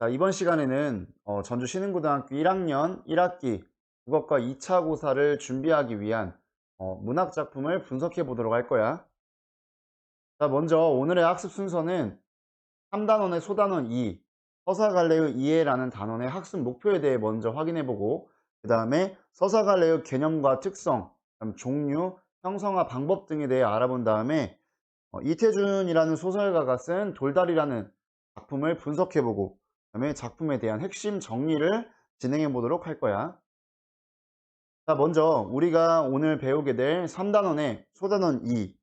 자, 이번 시간에는 전주 신흥고등학교 1학년 1학기 국어과 2차 고사를 준비하기 위한 문학 작품을 분석해 보도록 할 거야. 자, 먼저 오늘의 학습 순서는 3단원의 소단원 2, 서사갈래의 이해라는 단원의 학습 목표에 대해 먼저 확인해 보고, 그 다음에 서사갈래의 개념과 특성, 그다음 종류, 형성화 방법 등에 대해 알아본 다음에 이태준이라는 소설가가 쓴 돌다리라는 작품을 분석해보고, 그다음에 작품에 대한 핵심 정리를 진행해 보도록 할 거야. 자, 먼저 우리가 오늘 배우게 될 3단원의 소단원 2,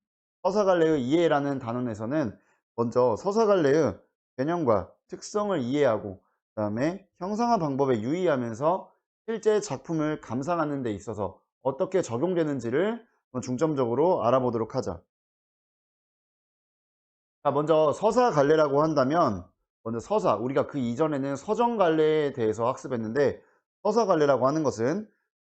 서사갈래의 이해라는 단원에서는 먼저 서사갈래의 개념과 특성을 이해하고, 그 다음에 형상화 방법에 유의하면서 실제 작품을 감상하는 데 있어서 어떻게 적용되는지를 중점적으로 알아보도록 하자. 자, 먼저 서사갈래라고 한다면, 먼저 서사, 우리가 그 이전에는 서정갈래에 대해서 학습했는데, 서사갈래라고 하는 것은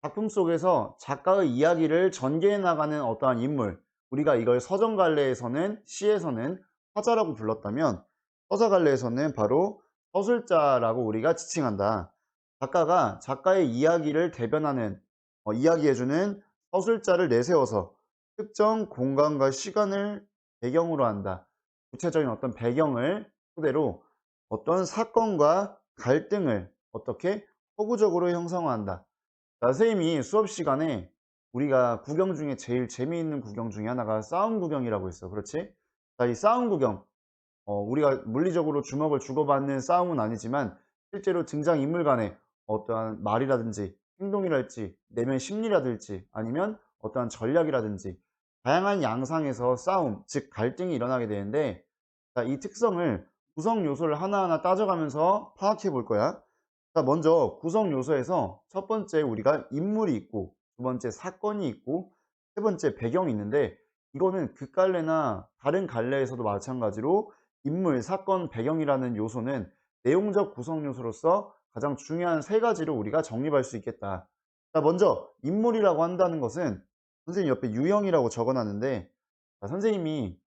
작품 속에서 작가의 이야기를 전개해 나가는 어떠한 인물, 우리가 이걸 서정갈래에서는, 시에서는 화자라고 불렀다면, 서사갈래에서는 바로 서술자라고 우리가 지칭한다. 작가가 작가의 이야기를 대변하는, 이야기해주는 서술자를 내세워서 특정 공간과 시간을 배경으로 한다. 구체적인 어떤 배경을 토대로 어떤 사건과 갈등을 어떻게 서구적으로 형성화한다. 자, 선생님이 수업 시간에 우리가 구경 중에 제일 재미있는 구경 중에 하나가 싸움 구경이라고 있어. 그렇지? 자, 이 싸움 구경, 우리가 물리적으로 주먹을 주고받는 싸움은 아니지만 실제로 등장인물 간의 어떠한 말이라든지 행동이랄지 내면 심리라든지 아니면 어떠한 전략이라든지 다양한 양상에서 싸움, 즉 갈등이 일어나게 되는데, 자, 이 특성을 구성 요소를 하나하나 따져가면서 파악해 볼 거야. 자, 먼저 구성 요소에서 첫 번째 우리가 인물이 있고, 두 번째 사건이 있고, 세 번째 배경이 있는데, 이거는 극갈래나 다른 갈래에서도 마찬가지로 인물, 사건, 배경이라는 요소는 내용적 구성 요소로서 가장 중요한 세 가지로 우리가 정립할 수 있겠다. 자, 먼저 인물이라고 한다는 것은 선생님 옆에 유형이라고 적어놨는데, 자, 선생님이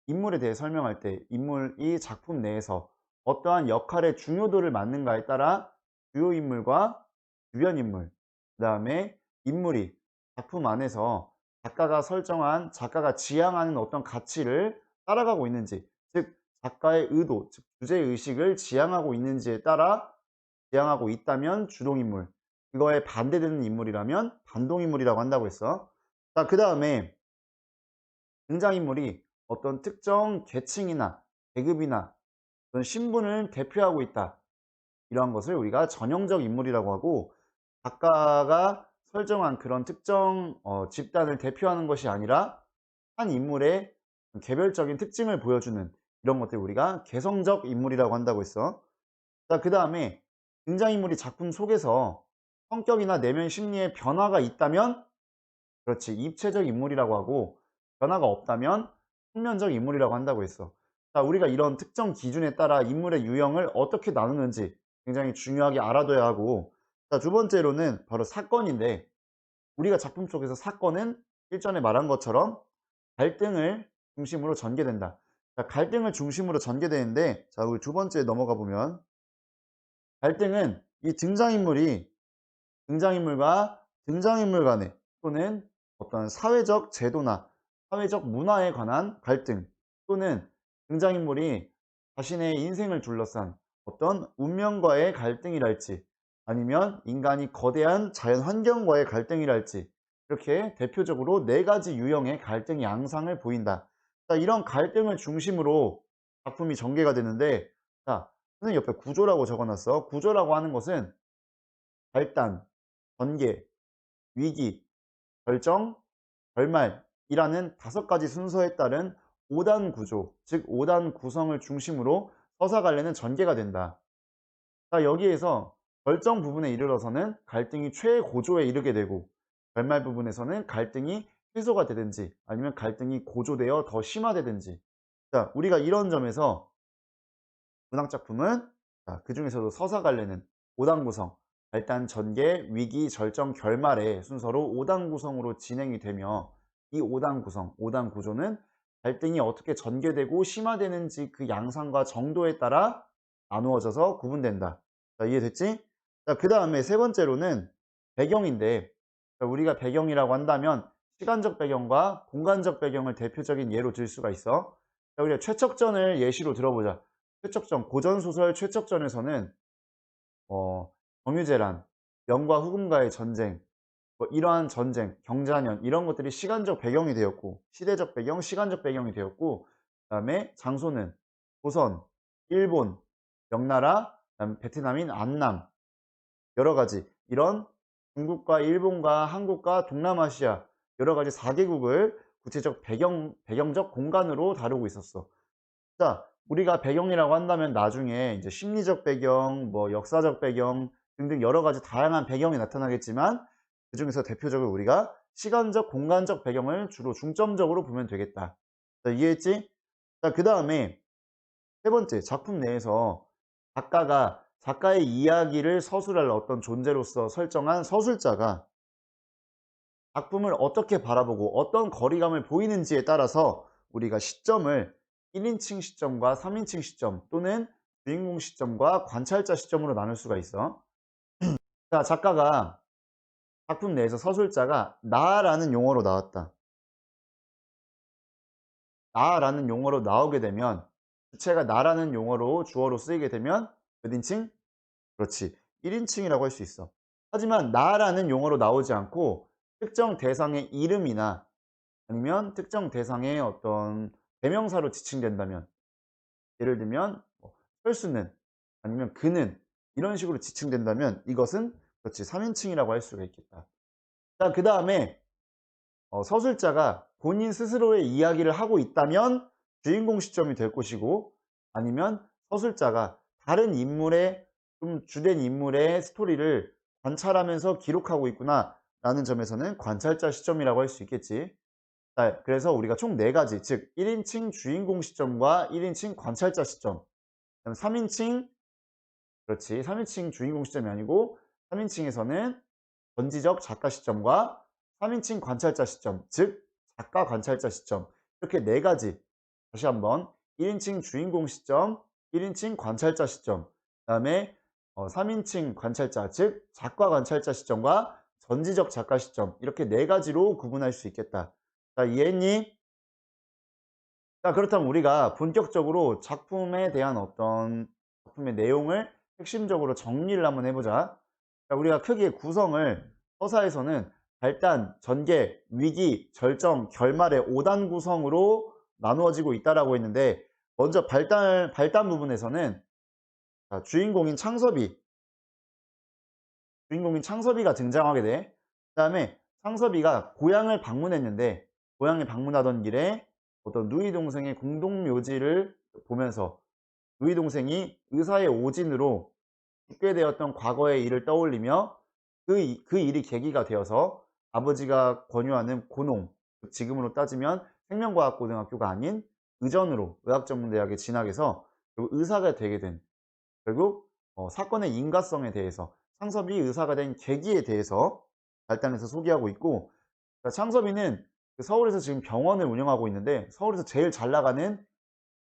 인물에 대해 설명할 때 인물이 작품 내에서 어떠한 역할의 중요도를 맡는가에 따라 주요 인물과 주변 인물, 그 다음에 인물이 작품 안에서 작가가 설정한, 작가가 지향하는 어떤 가치를 따라가고 있는지, 즉 작가의 의도, 즉 주제의식을 지향하고 있는지에 따라 지향하고 있다면 주동인물, 그거에 반대되는 인물이라면 반동인물이라고 한다고 했어. 자, 그 다음에 등장인물이 어떤 특정 계층이나 계급이나 어떤 신분을 대표하고 있다. 이러한 것을 우리가 전형적 인물이라고 하고, 작가가 설정한 그런 특정 집단을 대표하는 것이 아니라 한 인물의 개별적인 특징을 보여주는 이런 것들 우리가 개성적 인물이라고 한다고 했어. 자, 그 다음에 등장인물이 작품 속에서 성격이나 내면 심리에 변화가 있다면, 그렇지, 입체적 인물이라고 하고, 변화가 없다면 평면적 인물이라고 한다고 했어. 자, 우리가 이런 특정 기준에 따라 인물의 유형을 어떻게 나누는지 굉장히 중요하게 알아둬야 하고, 자, 두 번째로는 바로 사건인데, 우리가 작품 속에서 사건은 일전에 말한 것처럼 갈등을 중심으로 전개된다. 자, 갈등을 중심으로 전개되는데, 자, 우리 두 번째 넘어가 보면, 갈등은 이 등장인물과 등장인물 간의, 또는 어떤 사회적 제도나 사회적 문화에 관한 갈등, 또는 등장인물이 자신의 인생을 둘러싼 어떤 운명과의 갈등이랄지 아니면 인간이 거대한 자연 환경과의 갈등이랄지, 이렇게 대표적으로 네 가지 유형의 갈등 양상을 보인다. 자, 이런 갈등을 중심으로 작품이 전개가 되는데, 자, 선생님 옆에 구조라고 적어놨어. 구조라고 하는 것은 발단, 전개, 위기, 결정, 결말이라는 다섯 가지 순서에 따른 5단 구조, 즉 5단 구성을 중심으로 서사갈래는 전개가 된다. 자, 여기에서 결정 부분에 이르러서는 갈등이 최고조에 이르게 되고, 결말 부분에서는 갈등이 해소가 되든지 아니면 갈등이 고조되어 더 심화되든지. 자, 우리가 이런 점에서 문학작품은, 자, 그 중에서도 서사갈래는 5단 구성, 발단, 전개, 위기, 절정, 결말의 순서로 5단 구성으로 진행이 되며, 이 5단 구성, 5단 구조는 갈등이 어떻게 전개되고 심화되는지 그 양상과 정도에 따라 나누어져서 구분된다. 자, 이해됐지? 자, 그 다음에 세 번째로는 배경인데, 자, 우리가 배경이라고 한다면 시간적 배경과 공간적 배경을 대표적인 예로 들 수가 있어. 자, 우리가 최척전을 예시로 들어보자. 최척전, 고전소설 최척전에서는 정유재란, 명과 후금과의 전쟁, 뭐 이러한 전쟁, 경자년 이런 것들이 시간적 배경이 되었고, 시대적 배경, 시간적 배경이 되었고, 그다음에 장소는 조선, 일본, 명나라, 그다음 베트남인 안남, 여러 가지 이런 중국과 일본과 한국과 동남아시아 여러 가지 4개국을 구체적 배경적 공간으로 다루고 있었어. 자, 우리가 배경이라고 한다면 나중에 이제 심리적 배경, 뭐 역사적 배경 등등 여러 가지 다양한 배경이 나타나겠지만 그중에서 대표적으로 우리가 시간적, 공간적 배경을 주로 중점적으로 보면 되겠다. 자, 이해했지? 자, 그 다음에 세 번째, 작품 내에서 작가가 작가의 이야기를 서술할 어떤 존재로서 설정한 서술자가 작품을 어떻게 바라보고 어떤 거리감을 보이는지에 따라서 우리가 시점을 1인칭 시점과 3인칭 시점 또는 주인공 시점과 관찰자 시점으로 나눌 수가 있어. 자, 작가가 작품 내에서 서술자가 나라는 용어로 나왔다. 나라는 용어로 나오게 되면 주체가 나라는 용어로 주어로 쓰이게 되면 몇 인칭? 그렇지. 1인칭이라고 할 수 있어. 하지만 나라는 용어로 나오지 않고 특정 대상의 이름이나 아니면 특정 대상의 어떤 대명사로 지칭된다면 예를 들면 뭐 철수는 아니면 그는 이런 식으로 지칭된다면 이것은 그렇지 3인칭이라고 할 수가 있겠다. 자, 그 다음에 서술자가 본인 스스로의 이야기를 하고 있다면 주인공 시점이 될 것이고 아니면 서술자가 다른 인물의 좀 주된 인물의 스토리를 관찰하면서 기록하고 있구나 라는 점에서는 관찰자 시점이라고 할 수 있겠지. 자, 그래서 우리가 총 4가지 즉 1인칭 주인공 시점과 1인칭 관찰자 시점 그다음 3인칭 그렇지 3인칭 주인공 시점이 아니고 3인칭에서는 전지적 작가 시점과 3인칭 관찰자 시점, 즉 작가 관찰자 시점 이렇게 4가지 다시 한번 1인칭 주인공 시점, 1인칭 관찰자 시점 그 다음에 3인칭 관찰자, 즉 작가 관찰자 시점과 전지적 작가 시점 이렇게 4가지로 구분할 수 있겠다. 자, 이해했니? 자, 그렇다면 우리가 본격적으로 작품에 대한 어떤 작품의 내용을 핵심적으로 정리를 한번 해보자. 자, 우리가 크게 구성을 서사에서는 발단, 전개, 위기, 절정, 결말의 5단 구성으로 나누어지고 있다라고 했는데 먼저 발단 부분에서는 자, 주인공인 창섭이가 등장하게 돼. 그 다음에 창섭이가 고향을 방문했는데 고향을 방문하던 길에 어떤 누이 동생의 공동묘지를 보면서 누이 동생이 의사의 오진으로 죽게 되었던 과거의 일을 떠올리며 그 일이 계기가 되어서 아버지가 권유하는 고농, 즉 지금으로 따지면 생명과학고등학교가 아닌 의전으로 의학전문대학에 진학해서 결국 의사가 되게 된 결국 사건의 인과성에 대해서 창섭이 의사가 된 계기에 대해서 발단해서 소개하고 있고 창섭이는 그 서울에서 지금 병원을 운영하고 있는데 서울에서 제일 잘 나가는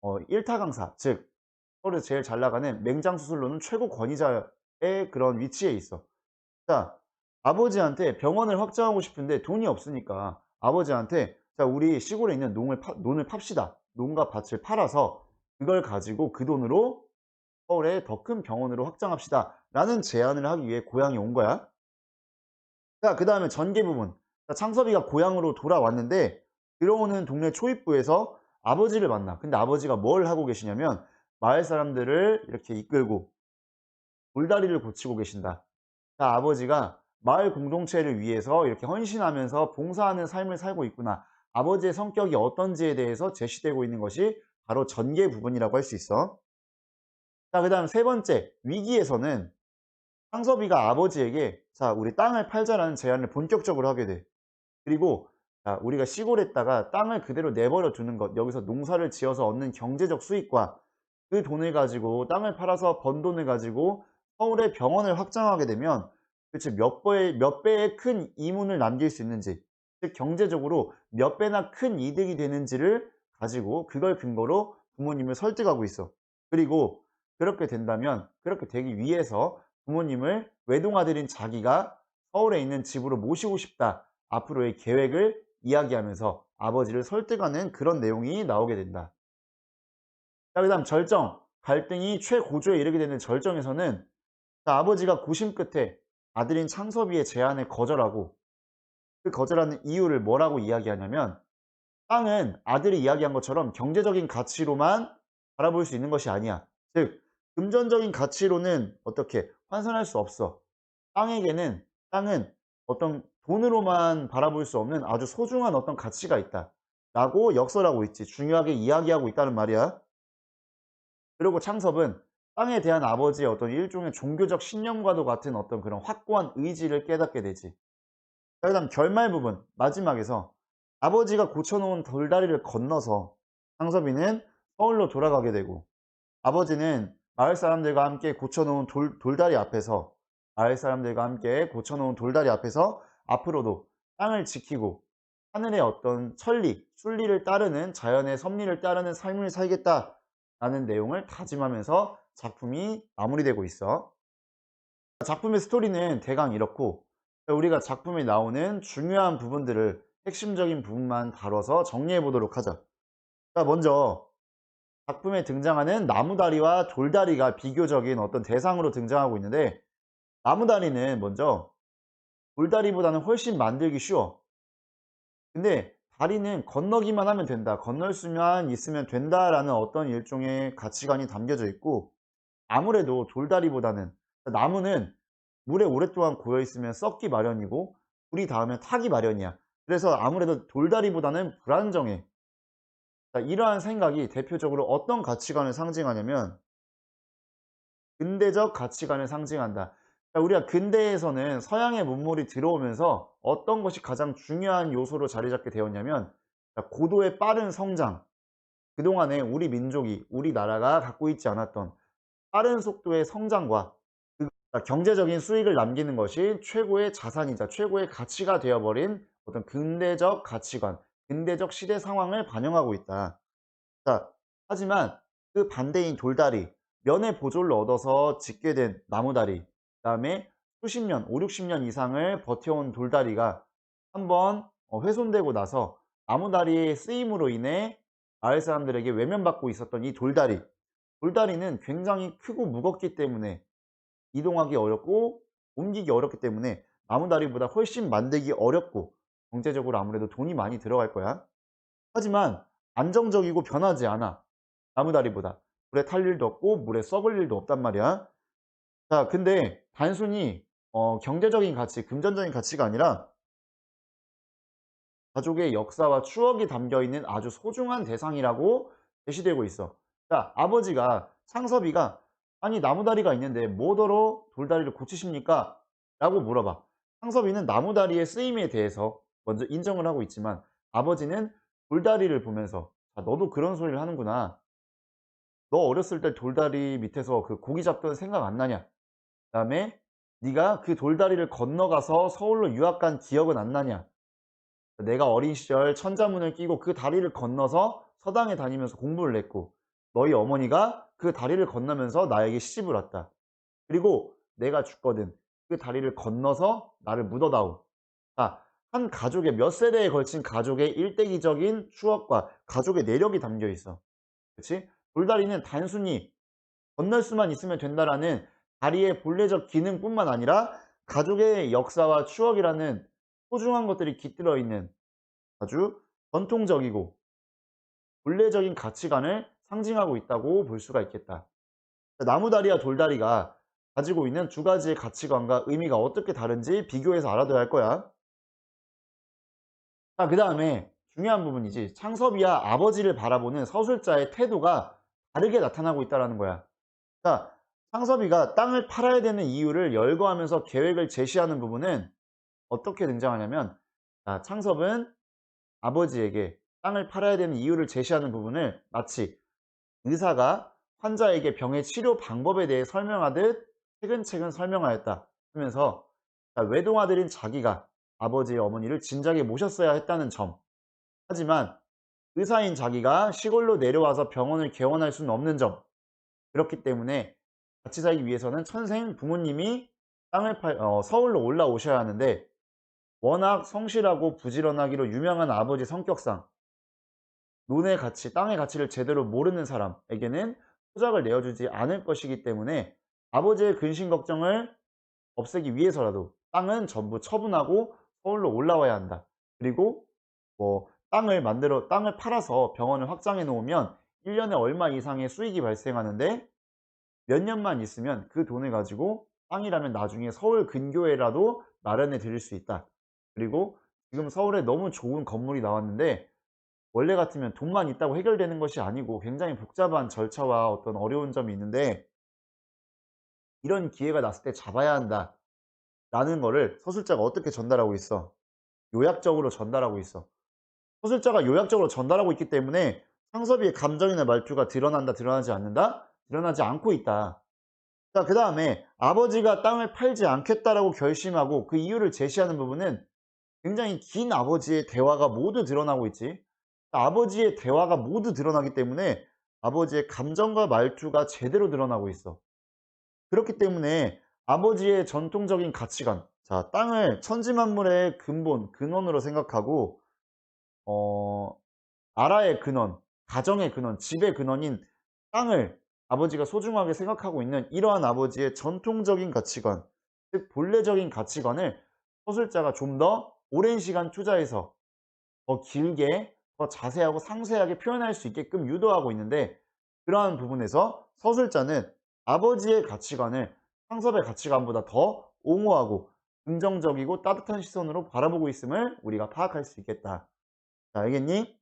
1타 강사 즉 서울에서 제일 잘 나가는 맹장수술로는 최고 권위자의 그런 위치에 있어. 자, 아버지한테 병원을 확장하고 싶은데 돈이 없으니까 아버지한테 자, 우리 시골에 있는 논을 팝시다. 논과 밭을 팔아서 그걸 가지고 그 돈으로 서울에 더 큰 병원으로 확장합시다. 라는 제안을 하기 위해 고향에 온 거야. 자, 그 다음에 전개 부분. 자, 창섭이가 고향으로 돌아왔는데 들어오는 동네 초입부에서 아버지를 만나. 근데 아버지가 뭘 하고 계시냐면 마을 사람들을 이렇게 이끌고 돌다리를 고치고 계신다. 자, 아버지가 마을 공동체를 위해서 이렇게 헌신하면서 봉사하는 삶을 살고 있구나. 아버지의 성격이 어떤지에 대해서 제시되고 있는 것이 바로 전개 부분이라고 할 수 있어. 자, 그 다음 세 번째, 위기에서는 상섭이가 아버지에게 자, 우리 땅을 팔자라는 제안을 본격적으로 하게 돼. 그리고 자, 우리가 시골에다가 땅을 그대로 내버려 두는 것, 여기서 농사를 지어서 얻는 경제적 수익과 그 돈을 가지고 땅을 팔아서 번 돈을 가지고 서울에 병원을 확장하게 되면 그치 몇 배의 큰 이문을 남길 수 있는지 즉 경제적으로 몇 배나 큰 이득이 되는지를 가지고 그걸 근거로 부모님을 설득하고 있어. 그리고 그렇게 된다면 그렇게 되기 위해서 부모님을 외동아들인 자기가 서울에 있는 집으로 모시고 싶다. 앞으로의 계획을 이야기하면서 아버지를 설득하는 그런 내용이 나오게 된다. 자, 그다음 절정. 갈등이 최고조에 이르게 되는 절정에서는 자, 아버지가 고심 끝에 아들인 창섭이의 제안을 거절하고 그 거절하는 이유를 뭐라고 이야기하냐면 땅은 아들이 이야기한 것처럼 경제적인 가치로만 바라볼 수 있는 것이 아니야. 즉, 금전적인 가치로는 어떻게 환산할 수 없어. 땅은 어떤 돈으로만 바라볼 수 없는 아주 소중한 어떤 가치가 있다. 라고 역설하고 있지. 중요하게 이야기하고 있다는 말이야. 그리고 창섭은 땅에 대한 아버지의 어떤 일종의 종교적 신념과도 같은 어떤 그런 확고한 의지를 깨닫게 되지. 자, 그다음 결말 부분 마지막에서 아버지가 고쳐놓은 돌다리를 건너서 창섭이는 서울로 돌아가게 되고 아버지는 마을 사람들과 함께 고쳐놓은 돌다리 앞에서 마을 사람들과 함께 고쳐놓은 돌다리 앞에서 앞으로도 땅을 지키고 하늘의 어떤 천리, 순리를 따르는 자연의 섭리를 따르는 삶을 살겠다라는 내용을 다짐하면서 작품이 마무리되고 있어. 작품의 스토리는 대강 이렇고 우리가 작품에 나오는 중요한 부분들을 핵심적인 부분만 다뤄서 정리해 보도록 하자. 자, 먼저 작품에 등장하는 나무다리와 돌다리가 비교적인 어떤 대상으로 등장하고 있는데 나무다리는 먼저 돌다리보다는 훨씬 만들기 쉬워. 근데 다리는 건너기만 하면 된다. 건널 수만 있으면 된다라는 어떤 일종의 가치관이 담겨져 있고 아무래도 돌다리보다는 나무는 물에 오랫동안 고여 있으면 썩기 마련이고 불이 닿으면 타기 마련이야. 그래서 아무래도 돌다리보다는 불안정해. 자, 이러한 생각이 대표적으로 어떤 가치관을 상징하냐면 근대적 가치관을 상징한다. 자, 우리가 근대에서는 서양의 문물이 들어오면서 어떤 것이 가장 중요한 요소로 자리 잡게 되었냐면 자, 고도의 빠른 성장. 그동안에 우리 민족이, 우리나라가 갖고 있지 않았던 빠른 속도의 성장과 경제적인 수익을 남기는 것이 최고의 자산이자 최고의 가치가 되어버린 어떤 근대적 가치관, 근대적 시대 상황을 반영하고 있다. 자, 하지만 그 반대인 돌다리, 면의 보조를 얻어서 짓게 된 나무다리, 그 다음에 수십 년, 5, 60년 이상을 버텨온 돌다리가 한번 훼손되고 나서 나무다리의 쓰임으로 인해 마을 사람들에게 외면받고 있었던 이 돌다리, 돌다리는 굉장히 크고 무겁기 때문에 이동하기 어렵고 옮기기 어렵기 때문에 나무다리보다 훨씬 만들기 어렵고 경제적으로 아무래도 돈이 많이 들어갈 거야. 하지만 안정적이고 변하지 않아. 나무다리보다. 물에 탈 일도 없고 물에 썩을 일도 없단 말이야. 자, 근데 단순히 경제적인 가치, 금전적인 가치가 아니라 가족의 역사와 추억이 담겨 있는 아주 소중한 대상이라고 제시되고 있어. 자, 아버지가 창섭이가 아니 나무다리가 있는데 뭐더러 돌다리를 고치십니까? 라고 물어봐. 창섭이는 나무다리의 쓰임에 대해서 먼저 인정을 하고 있지만 아버지는 돌다리를 보면서 아, 너도 그런 소리를 하는구나. 너 어렸을 때 돌다리 밑에서 그 고기 잡던 생각 안 나냐? 그다음에 네가 그 돌다리를 건너가서 서울로 유학 간 기억은 안 나냐? 내가 어린 시절 천자문을 끼고 그 다리를 건너서 서당에 다니면서 공부를 했고 너희 어머니가 그 다리를 건너면서 나에게 시집을 왔다. 그리고 내가 죽거든 그 다리를 건너서 나를 묻어다오. 자, 한 가족의 몇 세대에 걸친 가족의 일대기적인 추억과 가족의 내력이 담겨 있어. 그렇지? 돌다리는 단순히 건널 수만 있으면 된다라는 다리의 본래적 기능뿐만 아니라 가족의 역사와 추억이라는 소중한 것들이 깃들어 있는 아주 전통적이고 본래적인 가치관을 상징하고 있다고 볼 수가 있겠다. 나무다리와 돌다리가 가지고 있는 두 가지의 가치관과 의미가 어떻게 다른지 비교해서 알아둬야 할 거야. 자, 그 다음에 중요한 부분이지. 창섭이와 아버지를 바라보는 서술자의 태도가 다르게 나타나고 있다는 거야. 자, 창섭이가 땅을 팔아야 되는 이유를 열거하면서 계획을 제시하는 부분은 어떻게 등장하냐면 자, 창섭은 아버지에게 땅을 팔아야 되는 이유를 제시하는 부분을 마치 의사가 환자에게 병의 치료 방법에 대해 설명하듯 차근차근 설명하였다 하면서 외동아들인 자기가 아버지의 어머니를 진작에 모셨어야 했다는 점. 하지만 의사인 자기가 시골로 내려와서 병원을 개원할 수는 없는 점. 그렇기 때문에 같이 살기 위해서는 천생 부모님이 서울로 올라오셔야 하는데, 워낙 성실하고 부지런하기로 유명한 아버지 성격상 논의 가치, 땅의 가치를 제대로 모르는 사람에게는 토작을 내어주지 않을 것이기 때문에 아버지의 근심 걱정을 없애기 위해서라도 땅은 전부 처분하고 서울로 올라와야 한다. 그리고 뭐 땅을 팔아서 병원을 확장해 놓으면 1년에 얼마 이상의 수익이 발생하는데, 몇 년만 있으면 그 돈을 가지고 땅이라면 나중에 서울 근교에라도 마련해 드릴 수 있다. 그리고 지금 서울에 너무 좋은 건물이 나왔는데, 원래 같으면 돈만 있다고 해결되는 것이 아니고 굉장히 복잡한 절차와 어떤 어려운 점이 있는데, 이런 기회가 났을 때 잡아야 한다라는 거를 서술자가 어떻게 전달하고 있어? 요약적으로 전달하고 있어. 서술자가 요약적으로 전달하고 있기 때문에 상섭이의 감정이나 말투가 드러난다, 드러나지 않는다? 드러나지 않고 있다. 자, 그 다음에 아버지가 땅을 팔지 않겠다라고 결심하고 그 이유를 제시하는 부분은 굉장히 긴 아버지의 대화가 모두 드러나고 있지. 아버지의 대화가 모두 드러나기 때문에 아버지의 감정과 말투가 제대로 드러나고 있어. 그렇기 때문에 아버지의 전통적인 가치관, 자, 땅을 천지만물의 근본, 근원으로 생각하고, 어, 나라의 근원, 가정의 근원, 집의 근원인 땅을 아버지가 소중하게 생각하고 있는 이러한 아버지의 전통적인 가치관, 즉 본래적인 가치관을 서술자가 좀 더 오랜 시간 투자해서 더 길게, 더 자세하고 상세하게 표현할 수 있게끔 유도하고 있는데, 그러한 부분에서 서술자는 아버지의 가치관을 상섭의 가치관보다 더 옹호하고 긍정적이고 따뜻한 시선으로 바라보고 있음을 우리가 파악할 수 있겠다. 자, 알겠니?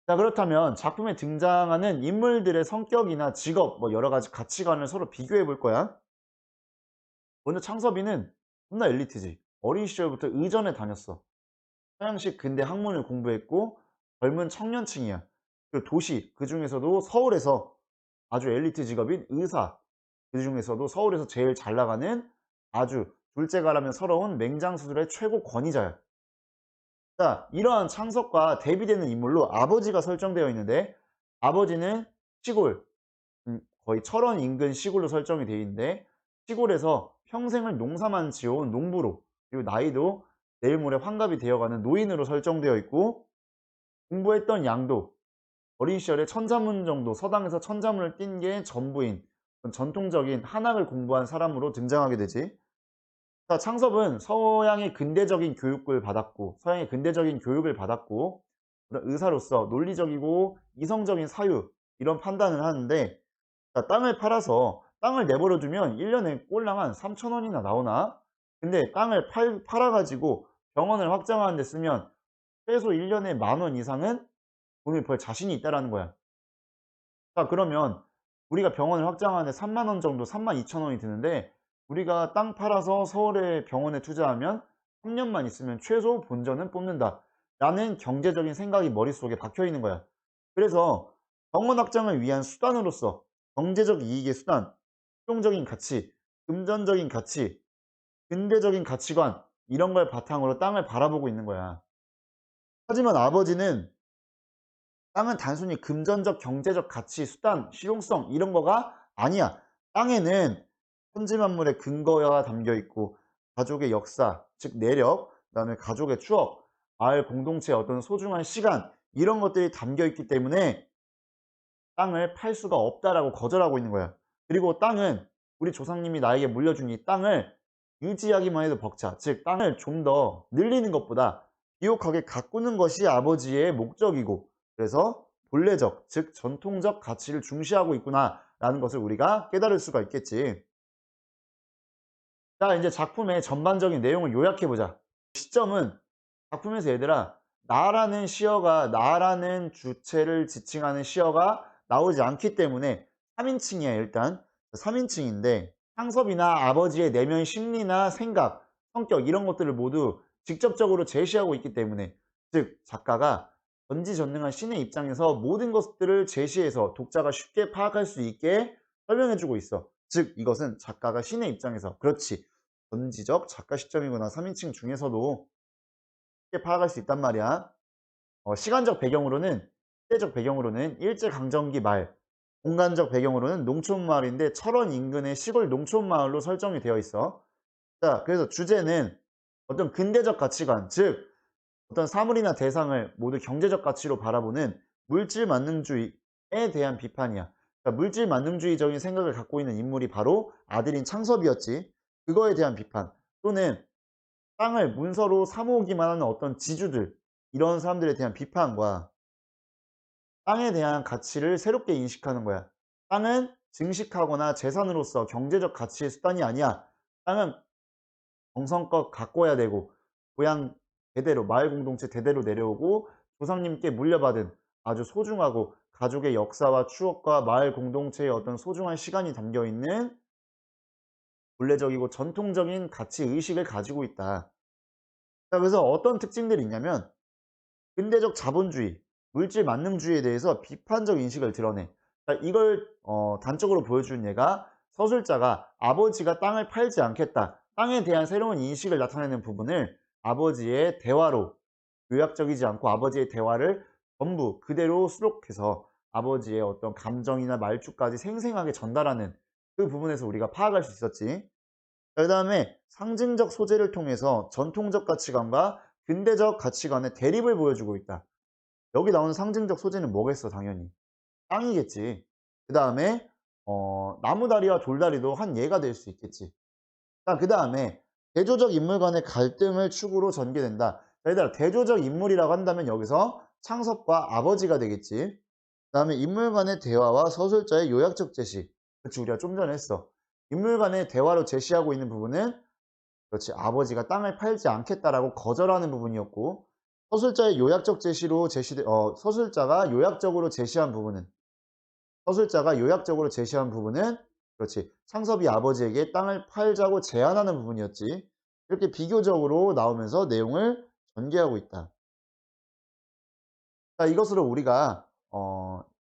자, 그렇다면 작품에 등장하는 인물들의 성격이나 직업, 뭐 여러 가지 가치관을 서로 비교해 볼 거야. 먼저 창섭이는 존나 엘리트지. 어린 시절부터 의전에 다녔어. 서양식 근대 학문을 공부했고 젊은 청년층이야. 그리고 도시, 그중에서도 서울에서 아주 엘리트 직업인 의사, 그중에서도 서울에서 제일 잘 나가는 아주 둘째가라면 서러운 맹장수술의 최고 권위자야. 자, 이러한 창석과 대비되는 인물로 아버지가 설정되어 있는데, 아버지는 시골, 거의 철원 인근 시골로 설정이 되어 있는데, 시골에서 평생을 농사만 지어온 농부로, 그리고 나이도 내일 모레 환갑이 되어가는 노인으로 설정되어 있고, 공부했던 양도 어린 시절에 천자문 정도, 서당에서 천자문을 띈 게 전부인 전통적인 한학을 공부한 사람으로 등장하게 되지. 자, 창섭은 서양의 근대적인 교육을 받았고, 그런 의사로서 논리적이고 이성적인 사유, 이런 판단을 하는데, 자, 땅을 팔아서 땅을 내버려 두면 1년에 꼴랑 한 3천 원이나 나오나? 근데 땅을 팔아가지고 병원을 확장하는 데 쓰면 최소 1년에 10,000원 이상은 돈을 벌 자신이 있다라는 거야. 자, 그러면 우리가 병원을 확장하는데 3만 원 정도, 32,000원이 드는데, 우리가 땅 팔아서 서울의 병원에 투자하면 3년만 있으면 최소 본전은 뽑는다 라는 경제적인 생각이 머릿속에 박혀 있는 거야. 그래서 병원 확장을 위한 수단으로서 경제적 이익의 수단, 실용적인 가치, 금전적인 가치, 근대적인 가치관, 이런 걸 바탕으로 땅을 바라보고 있는 거야. 하지만 아버지는 땅은 단순히 금전적, 경제적 가치, 수단, 실용성, 이런 거가 아니야. 땅에는 천지만물의 근거가 담겨 있고, 가족의 역사, 즉 내력, 그다음에 가족의 추억, 마을 공동체의 어떤 소중한 시간, 이런 것들이 담겨 있기 때문에 땅을 팔 수가 없다라고 거절하고 있는 거야. 그리고 땅은 우리 조상님이 나에게 물려준 이 땅을 유지하기만 해도 벅차. 즉 땅을 좀 더 늘리는 것보다 비옥하게 가꾸는 것이 아버지의 목적이고, 그래서 본래적, 즉 전통적 가치를 중시하고 있구나라는 것을 우리가 깨달을 수가 있겠지. 자, 이제 작품의 전반적인 내용을 요약해 보자. 시점은 작품에서 얘들아, 나라는 주체를 지칭하는 시어가 나오지 않기 때문에 3인칭이야. 일단 3인칭인데, 상섭이나 아버지의 내면 심리나 생각, 성격, 이런 것들을 모두 직접적으로 제시하고 있기 때문에, 즉 작가가 전지전능한 신의 입장에서 모든 것들을 제시해서 독자가 쉽게 파악할 수 있게 설명해 주고 있어. 즉 이것은 작가가 신의 입장에서, 그렇지, 전지적 작가 시점이구나, 3인칭 중에서도 쉽게 파악할 수 있단 말이야. 시간적 배경으로는, 시대적 배경으로는 일제강점기 말, 공간적 배경으로는 농촌 마을인데 철원 인근의 시골 농촌 마을로 설정이 되어 있어. 자, 그래서 주제는 어떤 근대적 가치관, 즉 어떤 사물이나 대상을 모두 경제적 가치로 바라보는 물질 만능주의에 대한 비판이야. 그러니까 물질 만능주의적인 생각을 갖고 있는 인물이 바로 아들인 창섭이었지. 그거에 대한 비판. 또는 땅을 문서로 사모으기만 하는 어떤 지주들, 이런 사람들에 대한 비판과 땅에 대한 가치를 새롭게 인식하는 거야. 땅은 증식하거나 재산으로서 경제적 가치의 수단이 아니야. 땅은 정성껏 가꿔야 되고 고향 대대로 마을 공동체 대대로 내려오고 조상님께 물려받은 아주 소중하고 가족의 역사와 추억과 마을 공동체의 어떤 소중한 시간이 담겨 있는 본래적이고 전통적인 가치 의식을 가지고 있다. 자, 그래서 어떤 특징들이 있냐면 근대적 자본주의, 물질 만능주의에 대해서 비판적 인식을 드러내. 자, 이걸 단적으로 보여주는 예가 서술자가 아버지가 땅을 팔지 않겠다. 땅에 대한 새로운 인식을 나타내는 부분을 아버지의 대화로 요약적이지 않고 아버지의 대화를 전부 그대로 수록해서 아버지의 어떤 감정이나 말투까지 생생하게 전달하는 그 부분에서 우리가 파악할 수 있었지. 그 다음에 상징적 소재를 통해서 전통적 가치관과 근대적 가치관의 대립을 보여주고 있다. 여기 나오는 상징적 소재는 뭐겠어, 당연히. 땅이겠지. 그 다음에 나무다리와 돌다리도 한 예가 될 수 있겠지. 자, 그 다음에 대조적 인물 간의 갈등을 축으로 전개된다. 자, 얘들아, 대조적 인물이라고 한다면 여기서 창섭과 아버지가 되겠지. 그 다음에 인물 간의 대화와 서술자의 요약적 제시. 그렇지, 우리가 좀 전에 했어. 인물 간의 대화로 제시하고 있는 부분은 그렇지, 아버지가 땅을 팔지 않겠다라고 거절하는 부분이었고, 서술자의 요약적 제시로 서술자가 요약적으로 제시한 부분은 그렇지, 창섭이 아버지에게 땅을 팔자고 제안하는 부분이었지. 이렇게 비교적으로 나오면서 내용을 전개하고 있다. 자, 이것으로 우리가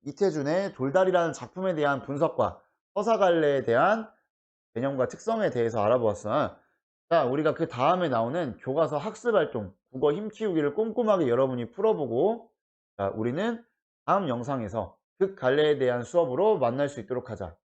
이태준의 돌다리라는 작품에 대한 분석과 서사갈래에 대한 개념과 특성에 대해서 알아보았어. 자, 우리가 그 다음에 나오는 교과서 학습활동, 국어 힘키우기를 꼼꼼하게 여러분이 풀어보고, 자, 우리는 다음 영상에서 극갈래에 대한 수업으로 만날 수 있도록 하자.